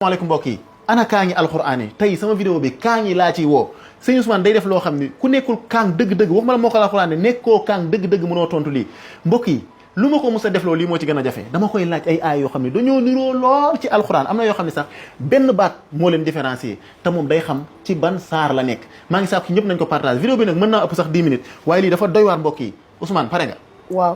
asalaamaaleykum mbokk yi ana kaa ngi alxuraan yi tey sama vidéo bi kaa ngi laa ciy woo sëñ Ousmane day def loo xam ni ku nekkul kaang dëgg-dëgg waxuma la moo ko alxuraan ne nekkoo kaang dëgg-dëgg mënoo tontu lii mbokk yi lu ma ko mos a defloo lii moo ci gën a jafe dama koy laaj ay aay yoo xam ne dañoo niroo lool ci alxuraan am na yoo xam ne sax benn baat moo leen différencier te moom day xam ci ban saar la nekk maa ngi sàkku ñëpp nañ ko partage vidéo bi nag mën naa ëpp sax 10 minutes waaye lii dafa doy waar mbokk yi Ousmane pare nga waaw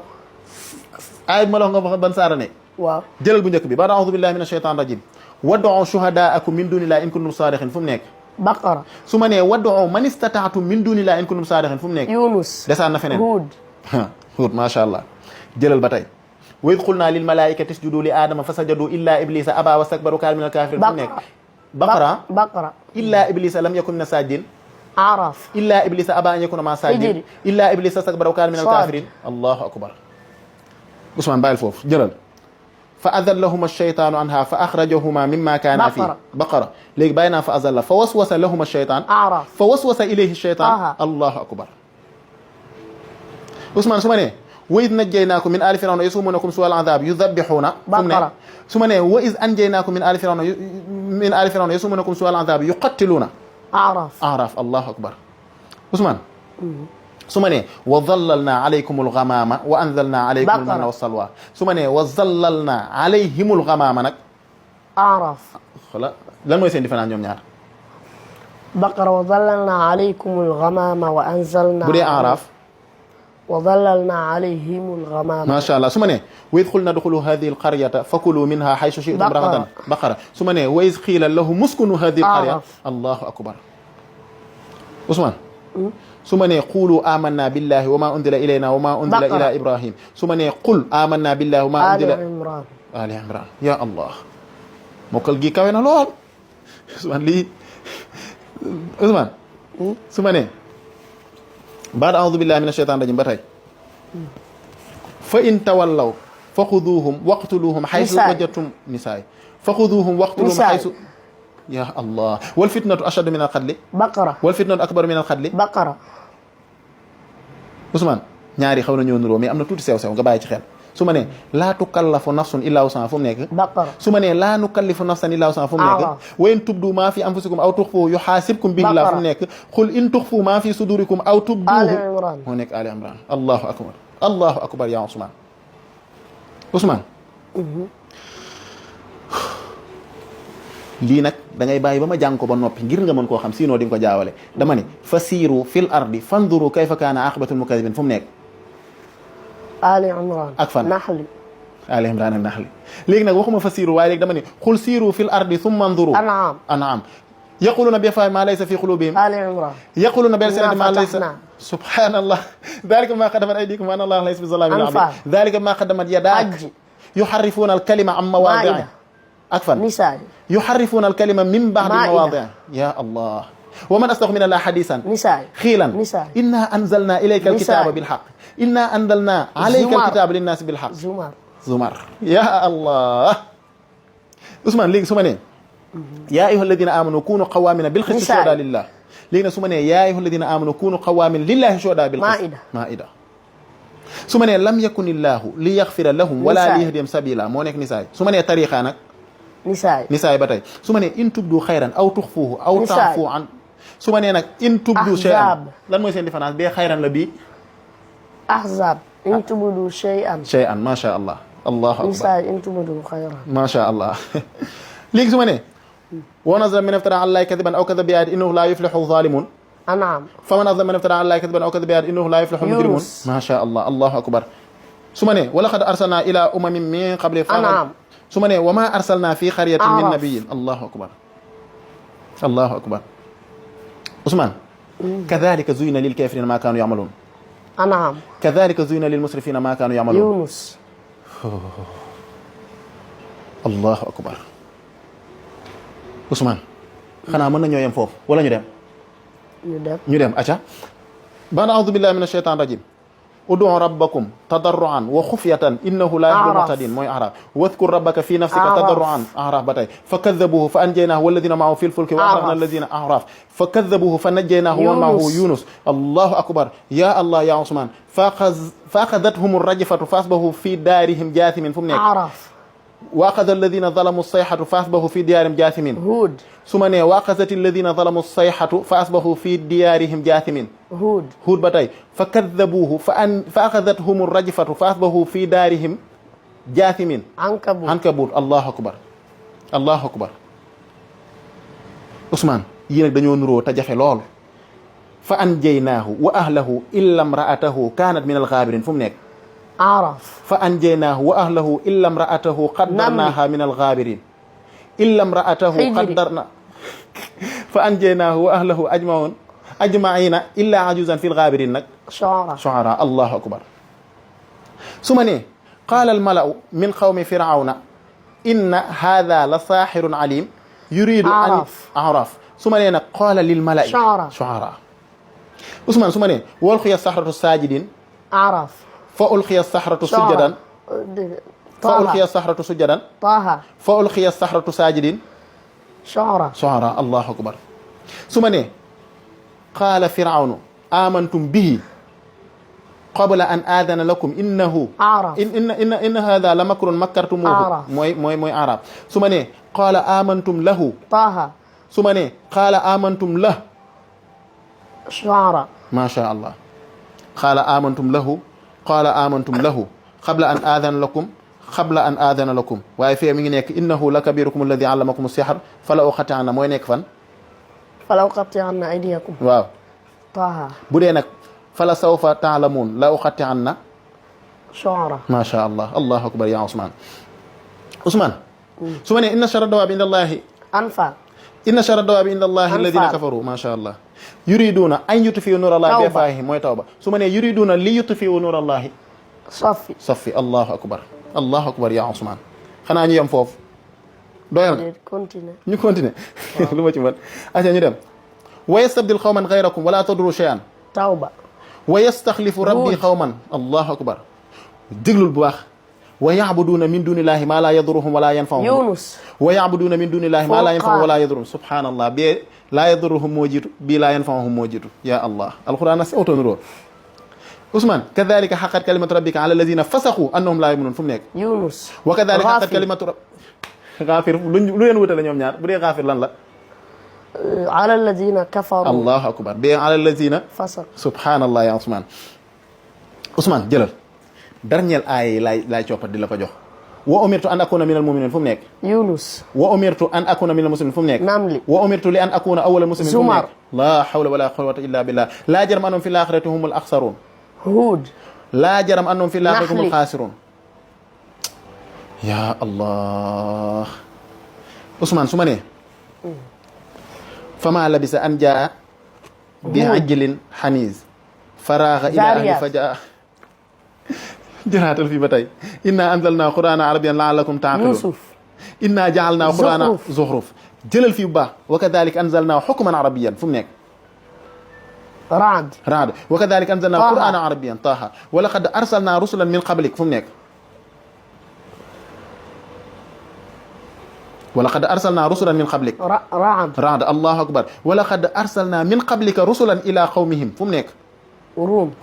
aay bi ma la wax nga wax ban saar la nekk waaw jëlal bu njëkk bi baada a'uudu billahi mina shaytaan rajim wad'u shuhadaakum min dunillahi in kuntum saadiqin fu mu nekk Baqara su ma nee wad'u man istata'tum min dunillahi in kuntum saadiqin fu mu nekk Yunus desaan na feneen Huud macha allah jëlal ba tey wa id qulna lil malaikati isjudu li aadama fa sajadu illa iblisa aba wastakbara kaana minal kaafiriin fu mu nekk Baqara illa iblisa lam yakun mina saajidin Araf illa iblisa aba an yakuna ma'a saajidin illa iblisa istakbara kaana minal kaafiriin allahu akbar Ousmane bàyyil foofu jëlal fa azallahuma ash-shaytaanu anha fa axrajahuma mimma kaana fii Baqara léegi bàyyi naa fa azalla fa waswasa lahuma ash-shaytaan fa waswasa ilayhi ash-shaytaan allahu akbar Ousmane su ma nee wa iz najjaynaakum min aali firawna yasumuunakum suu'al azaab yudabbihuuna Baqara su ma nee wa iz anjaynaakum min aali firawna yasumuunakum suu'al azaab yuqattiluuna Araf allahu akbar Ousmane su ma nee wa zallalna alaykumul ghamaama wa anzalna alaykumul manna wa salwa su ma nee wa zallalna alayhimul ghamaama nag Araf xoolal lan mooy seen différence ñoom ñaar Baqara wa zallalna alaykumul ghamaama wa anzalna bu dee Araf wa zallalna alayhimul ghamaama macha allah su ma nee wa iz qulna udxulu hadihi alqaryata fakulu minha haysu shi'tum ragadan Baqara su ma nee wa iz qiila lahum uskunu hadihi alqarya allahu akbar Ousmane su ma nee qulu amanna billahi wa ma unzila ilayna wa ma unzila ila ibrahim su ma nee qul amanna billahi wa ma unzila ali imran ya allah mokkal gi kawe na lool Ousmane lii Ousmane su ma nee baada a'uudu billahi mina shaytaan rajim ba tey fa in tawallaw fa xuduuhum waqtuluhum xaysu wajadtum nisaay fa xuduuhum waqtuluhum xaysu ya allah wal fitnatu ashaddu min al qatli Baqara wal fitnatu akbaru min al qatli Baqara Ousmane ñaari xaw na ñoo nuroo mais am na tuuti sew-sew nga bàyyi ci xel su ma nee laa tukallafu nafsun illaa wus'ahaa fu mu nekk Baqara su ma nee laa nukallifu nafsan illaa wus'ahaa fu mu nekk wa in tubdu maa fi anfusikum aw tuxfuuhu yuhaasibkum bihi llaah fu mu nekk qul in tuxfu maa fi sudurikum aw tubduuhu moo nekk Ali Imran allahu akbar allahu akbar yaa Ousmane lii nag da ngay bàyyi ba ma jàng ko ba noppi ngir nga mën koo xam sinon di nga ko jaawale dama ne fasiiru fil ardi fanzuru kayfa kaana aqibatul mukazzibiin fu mu nekk Ali Imran ak fan Nahl Ali Imran ak Nahl léegi nag waxuma fasiiru waaye léegi dama ne qul siiru fil ardi thumma anzuru An'am yaquluna bi afwaahihim maa laysa fi qulubihim Ali Imran yaquluna bi alsinatihim maa laysa subhanallah dhalika maa qaddamat aydikum wa anna Allaha laysa bi zallamin lil abid dhalika maa qaddamat yadak yuharrifuna al kalima an mawaadi'ihi ak fan Nisaa yuharrifuna al kalima min ba'di mawaadi'ihi ya allah wa man asdaqu min Allahi hadiisan qiilan inna anzalna ilayka al kitaaba bil haqq inna anzalna alayka al kitaaba linnaasi bil haqq Zumar ya allah Ousmane léegi su ma nee yaa ayyuha alladina amanu kunu qawamina bil qisti shuhada lillah léegi nag su ma nee yaa ayyuha alladina amanu kunu qawamina lillahi shuhada bil qist Maa'ida su ma nee lam yakun illahu li yaxfira lahum wala li yahdiyahum sabila moo nekk nisaay su ma nee tariqa nag nisaay ba tey su ma nee in tubdu xayran aw tuxfuuhu aw ta'fu an su ma nee nag in tubdu shay'an lan mooy seen différence bee xayran la bii Ahzab in tubdu shay'an macha allah allahu akbar nisaay in tubdu xayran macha allah léegi su ma nee wa man azlamu mimman iftara ala llahi kadiban aw kadaba bi aayatin innahu laa yuflihu zalimun An'am faman azlamu mimman iftara ala llahi kadiban aw kadaba bi aayatin innahu laa yuflihu mujrimun macha allah allahu akbar su ma nee wa laqad arsalna ila umamin min qabli su ma nee wa ma arsalna fi qaryatin min nabiyyin allahu akbar allahu akbar Ousmane kadhalika zuyina lil kafirina ma kanu ya'malun An'am kadhalika zuyina lil musrifina ma kanu ya'malun Yunus allahu akbar Ousmane xanaa mën nañoo yem foofu wala ñu dem ñu dem aca ba'da a'uudu billahi minash shaytaanir rajiim ud'u rabbakum tadarruan wa xufyatan innahu laa yuhibbul mu'tadiin mooy Araf wadkur rabbaka fi nafsika tadarruan Araf ba tey fa kaddabuuhu fa anjaynaahu walladina ma'ahu fil fulki wa aghraqna alladina Araf fa kaddabuuhu fa najjaynaahu wa ma'ahu Yunus allahu akbar ya allah ya Ousmane fa axadathum rajfatu fa asbahu fi daarihim jaathimin fu mu nekk واخذ الذين ظلموا الصيحة فأصبحوا في ديارهم جاثمين هود سمني واخذت الذين ظلموا الصيحة فأصبحوا في ديارهم جاثمين هود بتاي فكذبوه فأخذتهم الرجفة فأصبحوا في دارهم جاثمين عنكبوت الله أكبر الله أكبر عثمان يي نك دانيو نورو تا جافé لول فأنجيناه وأهله إلا امرأته كانت من الغابرين فم نيك أعرف فأنجيناه وأهله إلا امرأته قدرناها من الغابرين إلا امرأته قدرنا فأنجيناه وأهله أجمعين إلا عجوزا في الغابرين نك شعراء الله أكبر سمني قال الملأ من قوم فرعون إن هذا لساحر عليم يريد أن أعرف سمني قال للملأ شعراء عثمان سمني والقي السحرة الساجدين أعرف فألقي السحرة سجدا فألقي السحرة سجدا فألقي السحرة ساجدين شعراء الله أكبر سمني قال فرعون آمنتم به قبل أن آذن لكم إنه إن هذا لمكر مكرتموه موي عرب سمني قال آمنتم له سمني قال آمنتم له شعراء ما شاء الله قال آمنتم له قبل أن آذن لكم waaye fee mi ngi nekk innahu lakabirukum alladhi allamakum as-sihr fala uqati'anna mooy nekk fan fala uqati'anna aydiyakum waaw Taha bu dee nag fala sawfa ta'lamun la uqati'anna shu'ara ma sha Allah Allahu akbar ya Usman su ma nee inna sharra dawaabi inda Allahi anfa inna sharra dawaabi inda Allahi alladhina kafaru ma sha Allah yuriduna an yutfi'u nura Allahi bi afwahihim mooy tawba su ma nee yuriduna li yutfi'u nura Allahi صفي الله أكبر يا عثمان خنا ñu yam fofu doyal ñu continuer luma ci man acha ñu dem ويستبدل قوما غيركم ولا تضروا شيئا توبة ويستخلف ربي قوما الله أكبر دغلول bu baax ويعبدون من دون الله ما لا يضرهم ولا ينفعهم يونس ويعبدون من دون الله ما لا ينفعهم ولا يضرهم سبحان الله بي لا يضرهم موجد بي لا ينفعهم موجد يا الله القرآن سأوتنرو عثمان كذلك حقت كلمة ربك على الذين فسقوا أنهم لا يؤمنون فم نيك يونس وكذلك حقت كلمة غافر لو leen wutale ñoom ñaar bu dee غافر lan la على الذين كفروا الله أكبر بي على الذين فسق سبحان الله يا عثمان jëlal dernier aaya lay coppat di la ko jox wa umirtu an akuna minal mu'minin fu mu nekk يونس wa umirtu an akuna minal muslimin fu mu nekk namli wa umirtu li an akuna awwala muslimin fu mu nekk la hawla wala quwwata illa billah la jarama annahum fil akhirati humul akhsarun هود لا جرم أنهم في الآخرة هم الخاسرون يا الله عثمان سمعني فما لبس أن جاء بعجل حنيز فراغ إلى أهله فجاء جرات في بتاي إنا أنزلنا قرآنا عربيا لعلكم تعقلون يوسف إنا جعلنا قرآنا زخرف جلل في با وكذلك أنزلنا حكما عربيا فمنك رعد وكذلك أنزلنا قرآنا عربيا طه ولقد أرسلنا رسلا من قبلك فمنك ولقد أرسلنا رسلا من قبلك رعد الله أكبر ولقد أرسلنا من قبلك رسلا إلى قومهم فمنك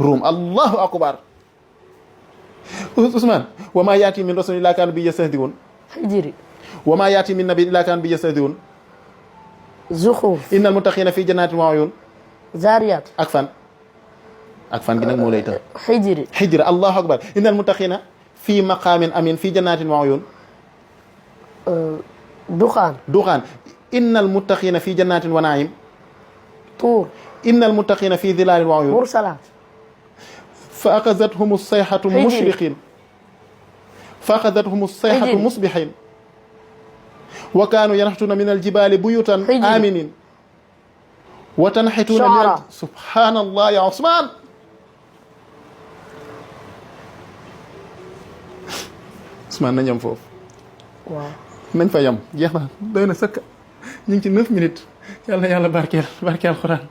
روم الله أكبر عثمان وما يأتي من رسول إلا كان به يستهزئون حجري وما يأتي من نبي إلا كان به يستهزئون زخرف إن المتقين في جنات وعيون زاريات أكفن جنك موليتا حجر الله أكبر إن المتقين في مقام أمين في جنات وعيون دخان إن المتقين في جنات ونعيم طور إن المتقين في ظلال وعيون مرسلات فأخذتهم الصيحة مشرقين فأخذتهم الصيحة مصبحين وكانوا ينحتون من الجبال بيوتا آمنين وتنحتون من سبحان الله يا عثمان عثمان nañ yam foofu waaw nañ fa yam jeex na doy na sëkk ñu ngi ci 9 minutes yàlla barkeel Alxuraan